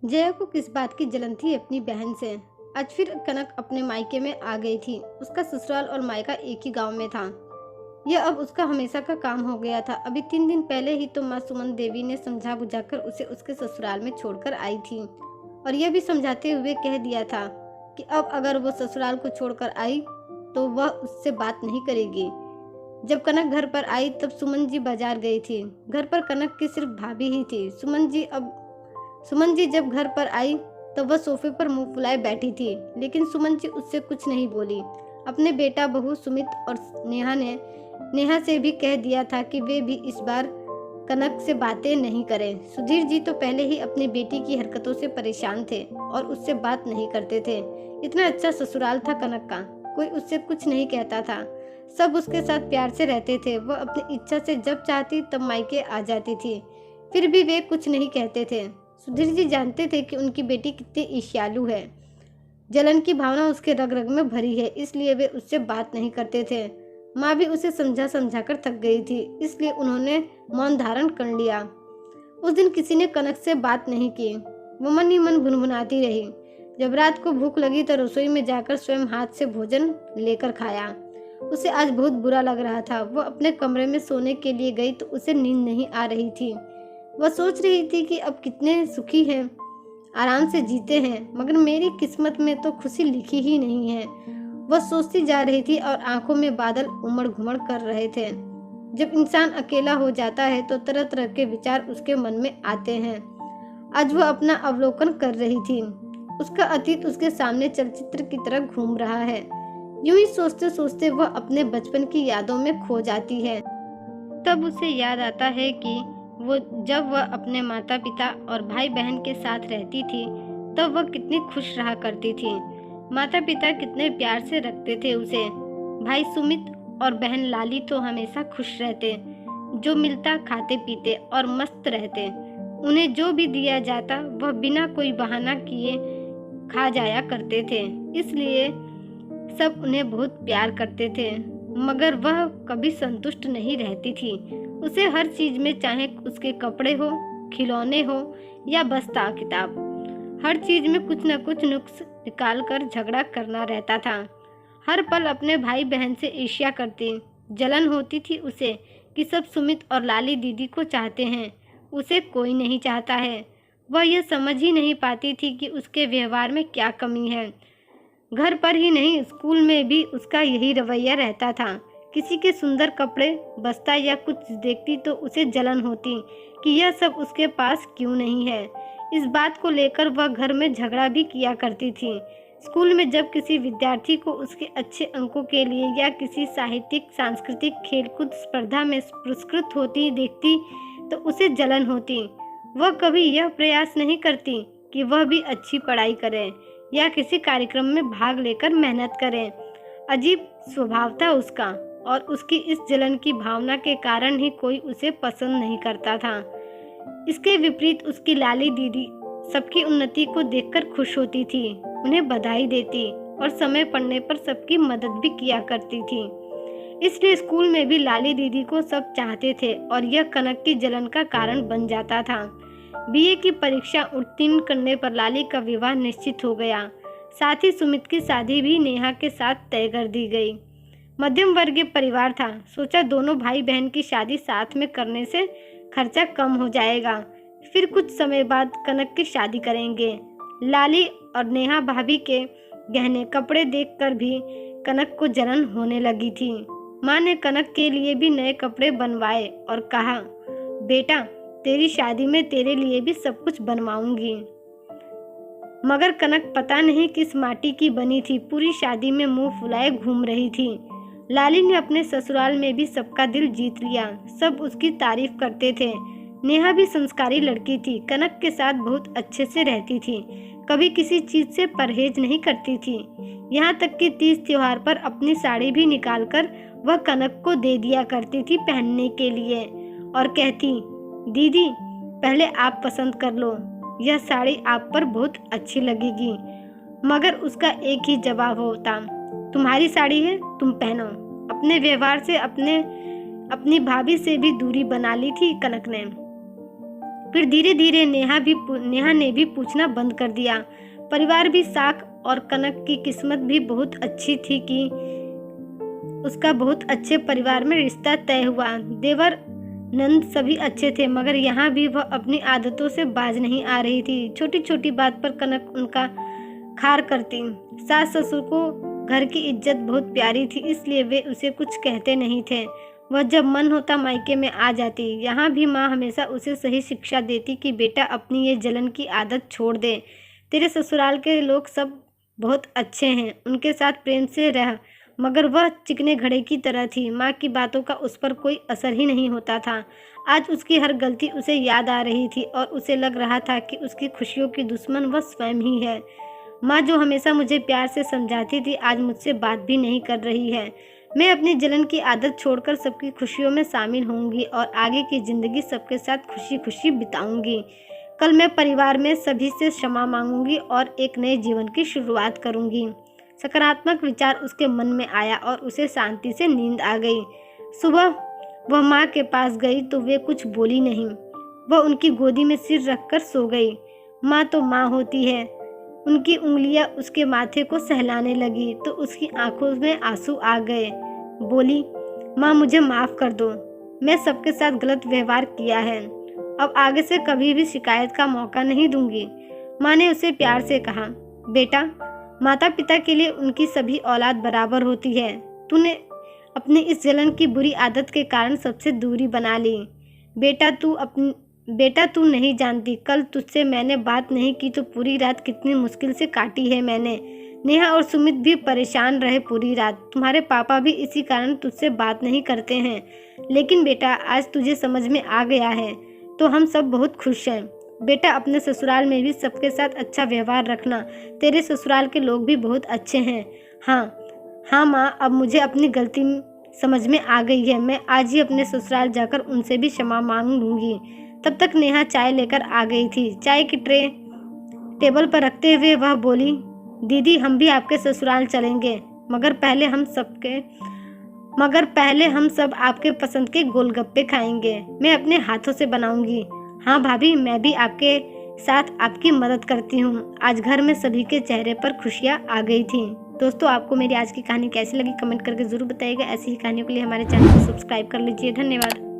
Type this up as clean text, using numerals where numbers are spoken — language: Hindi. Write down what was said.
जया को किस बात की जलन थी अपनी बहन से। आज फिर कनक अपने मायके में आ गई थी। उसका ससुराल और मायका एक ही गांव में था। यह अब उसका हमेशा का काम हो गया था। अभी 3 दिन पहले ही तो माँ सुमन देवी ने समझा बुझाकर उसे उसके ससुराल में छोड़कर आई थी और यह भी समझाते हुए कह दिया था कि अब अगर वो ससुराल को छोड़कर आई तो वह उससे बात नहीं करेगी। जब कनक घर पर आई तब सुमन जी बाजार गई थी। घर पर कनक की सिर्फ भाभी ही थी। सुमन जी जब घर पर आई तो वह सोफे पर मुंह फुलाए बैठी थी, लेकिन सुमन जी उससे कुछ नहीं बोली। अपने बेटा बहू सुमित और नेहा से भी कह दिया था कि वे भी इस बार कनक से बातें नहीं करें। सुधीर जी तो पहले ही अपनी बेटी की हरकतों से परेशान थे और उससे बात नहीं करते थे। इतना अच्छा ससुराल था कनक का, कोई उससे कुछ नहीं कहता था। सब उसके साथ प्यार से रहते थे। वह अपनी इच्छा से जब चाहती तब मायके आ जाती थी, फिर भी वे कुछ नहीं कहते थे। सुधीर जी जानते थे कि उनकी बेटी कितनी ईर्ष्यालु है। जलन की भावना उसके रग रग में भरी है, इसलिए वे उससे बात नहीं करते थे। माँ भी उसे समझा समझा कर थक गई थी, इसलिए उन्होंने मौन धारण कर लिया। उस दिन किसी ने कनक से बात नहीं की। वो मन ही मन भुनभुनाती रही। जब रात को भूख लगी तो रसोई में जाकर स्वयं हाथ से भोजन लेकर खाया। उसे आज बहुत बुरा लग रहा था। वह अपने कमरे में सोने के लिए गई तो उसे नींद नहीं आ रही थी। वह सोच रही थी कि अब कितने सुखी हैं, आराम से जीते हैं, मगर मेरी किस्मत में तो खुशी लिखी ही नहीं है। वह सोचती जा रही थी और आंखों में बादल उमड़ घुमड़ कर रहे थे। जब इंसान अकेला हो जाता है तो तरह तरह के विचार उसके मन में आते हैं। आज वह अपना अवलोकन कर रही थी। उसका अतीत उसके सामने चलचित्र की तरह घूम रहा है। यूं ही सोचते सोचते वह अपने बचपन की यादों में खो जाती है। तब उसे याद आता है कि जब वह अपने माता पिता और भाई बहन के साथ रहती थी तब वह कितनी खुश रहा करती थी। माता पिता कितने प्यार से रखते थे उसे। भाई सुमित और बहन लाली तो हमेशा खुश रहते, जो मिलता खाते पीते और मस्त रहते। उन्हें जो भी दिया जाता वह बिना कोई बहाना किए खा जाया करते थे, इसलिए सब उन्हें बहुत प्यार करते थे। मगर वह कभी संतुष्ट नहीं रहती थी। उसे हर चीज में, चाहे उसके कपड़े हो, खिलौने हो या बस्ता किताब, हर चीज में कुछ न कुछ नुक्स निकाल कर झगड़ा करना रहता था। हर पल अपने भाई बहन से ईर्ष्या करती। जलन होती थी उसे कि सब सुमित और लाली दीदी को चाहते हैं, उसे कोई नहीं चाहता है। वह यह समझ ही नहीं पाती थी कि उसके व्यवहार में क्या कमी है। घर पर ही नहीं, स्कूल में भी उसका यही रवैया रहता था। किसी के सुंदर कपड़े, बस्ता या कुछ देखती तो उसे जलन होती कि यह सब उसके पास क्यों नहीं है। इस बात को लेकर वह घर में झगड़ा भी किया करती थी। स्कूल में जब किसी विद्यार्थी को उसके अच्छे अंकों के लिए या किसी साहित्यिक, सांस्कृतिक, खेलकूद स्पर्धा में पुरस्कृत होती देखती तो उसे जलन होती। वह कभी यह प्रयास नहीं करती कि वह भी अच्छी पढ़ाई करे या किसी कार्यक्रम में भाग लेकर मेहनत करे। अजीब स्वभाव था उसका और उसकी इस जलन की भावना के कारण ही कोई उसे पसंद नहीं करता था। इसके विपरीत उसकी लाली दीदी सबकी उन्नति को देखकर खुश होती थी, उन्हें बधाई देती और समय पड़ने पर सबकी मदद भी किया करती थी। इसलिए स्कूल में भी लाली दीदी को सब चाहते थे और यह कनक की जलन का कारण बन जाता था। बीए की परीक्षा उत्तीर्ण करने पर लाली का विवाह निश्चित हो गया। साथ ही सुमित की शादी भी नेहा के साथ तय कर दी गई। मध्यम वर्गीय परिवार था। सोचा दोनों भाई बहन की शादी साथ में करने से खर्चा कम हो जाएगा। फिर कुछ समय बाद कनक की शादी करेंगे। लाली और नेहा भाभी के गहने कपड़े देखकर भी कनक को जलन होने लगी थी। माँ ने कनक के लिए भी नए कपड़े बनवाए और कहा, बेटा तेरी शादी में तेरे लिए भी सब कुछ बनवाऊंगी। मगर कनक पता नहीं किस माटी की बनी थी, पूरी शादी में मुंह फुलाए घूम रही थी। लाली ने अपने ससुराल में भी सबका दिल जीत लिया। सब उसकी तारीफ करते थे। नेहा भी संस्कारी लड़की थी, कनक के साथ बहुत अच्छे से रहती थी, कभी किसी चीज से परहेज नहीं करती थी। यहाँ तक कि तीज त्योहार पर अपनी साड़ी भी निकालकर वह कनक को दे दिया करती थी पहनने के लिए और कहती, दीदी पहले आप पसंद कर लो, यह साड़ी आप पर बहुत अच्छी लगेगी। मगर उसका एक ही जवाब होता, तुम्हारी साड़ी है, तुम पहनो। अपने व्यवहार से अपनी भाभी से भी दूरी बना ली थी कनक ने। फिर धीरे धीरे नेहा ने भी पूछना बंद कर दिया। परिवार भी साख और कनक की किस्मत भी बहुत अच्छी थी कि उसका बहुत अच्छे परिवार में रिश्ता तय हुआ। देवर नंद सभी अच्छे थे, मगर यहाँ भी वह अपनी आदतों से बाज नहीं आ रही थी। छोटी छोटी बात पर कनक उनका खार करती। सास ससुर को घर की इज्जत बहुत प्यारी थी, इसलिए वे उसे कुछ कहते नहीं थे। वह जब मन होता मायके में आ जाती। यहाँ भी माँ हमेशा उसे सही शिक्षा देती कि बेटा अपनी ये जलन की आदत छोड़ दे। तेरे ससुराल के लोग सब बहुत अच्छे हैं, उनके साथ प्रेम से रह। मगर वह चिकने घड़े की तरह थी। माँ की बातों का उस पर कोई असर ही नहीं होता था। आज उसकी हर गलती उसे याद आ रही थी और उसे लग रहा था कि उसकी खुशियों की दुश्मन वह स्वयं ही है। माँ जो हमेशा मुझे प्यार से समझाती थी, आज मुझसे बात भी नहीं कर रही है। मैं अपनी जलन की आदत छोड़कर सबकी खुशियों में शामिल होंगी और आगे की ज़िंदगी सबके साथ खुशी खुशी बिताऊंगी। कल मैं परिवार में सभी से क्षमा मांगूंगी और एक नए जीवन की शुरुआत करूंगी। सकारात्मक विचार उसके मन में आया और उसे शांति से नींद आ गई। सुबह वह माँ के पास गई तो वे कुछ बोली नहीं। वह उनकी गोदी में सिर रखकर सो गई। माँ तो माँ होती है। उनकी उंगलियां उसके माथे को सहलाने लगी तो उसकी आंखों में आंसू आ गए। बोली, माँ मुझे माफ़ कर दो, मैं सबके साथ गलत व्यवहार किया है। अब आगे से कभी भी शिकायत का मौका नहीं दूंगी। माँ ने उसे प्यार से कहा, बेटा माता पिता के लिए उनकी सभी औलाद बराबर होती है। तूने अपनी इस जलन की बुरी आदत के कारण सबसे दूरी बना ली। बेटा तू नहीं जानती, कल तुझसे मैंने बात नहीं की तो पूरी रात कितनी मुश्किल से काटी है मैंने। नेहा और सुमित भी परेशान रहे पूरी रात। तुम्हारे पापा भी इसी कारण तुझसे बात नहीं करते हैं। लेकिन बेटा आज तुझे समझ में आ गया है तो हम सब बहुत खुश हैं। बेटा अपने ससुराल में भी सबके साथ अच्छा व्यवहार रखना। तेरे ससुराल के लोग भी बहुत अच्छे हैं। हाँ माँ, अब मुझे अपनी गलती समझ में आ गई है। मैं आज ही अपने ससुराल जाकर उनसे भी क्षमा मांग लूँगी। तब तक नेहा चाय लेकर आ गई थी। चाय की ट्रे टेबल पर रखते हुए वह बोली, दीदी हम भी आपके ससुराल चलेंगे, मगर पहले हम सब आपके पसंद के गोलगप्पे खाएंगे। मैं अपने हाथों से बनाऊंगी। हाँ भाभी, मैं भी आपके साथ आपकी मदद करती हूँ। आज घर में सभी के चेहरे पर खुशियाँ आ गई थी। दोस्तों आपको मेरी आज की कहानी कैसी लगी कमेंट करके ज़रूर बताइएगा। ऐसी ही कहानियों के लिए हमारे चैनल को सब्सक्राइब कर लीजिए। धन्यवाद।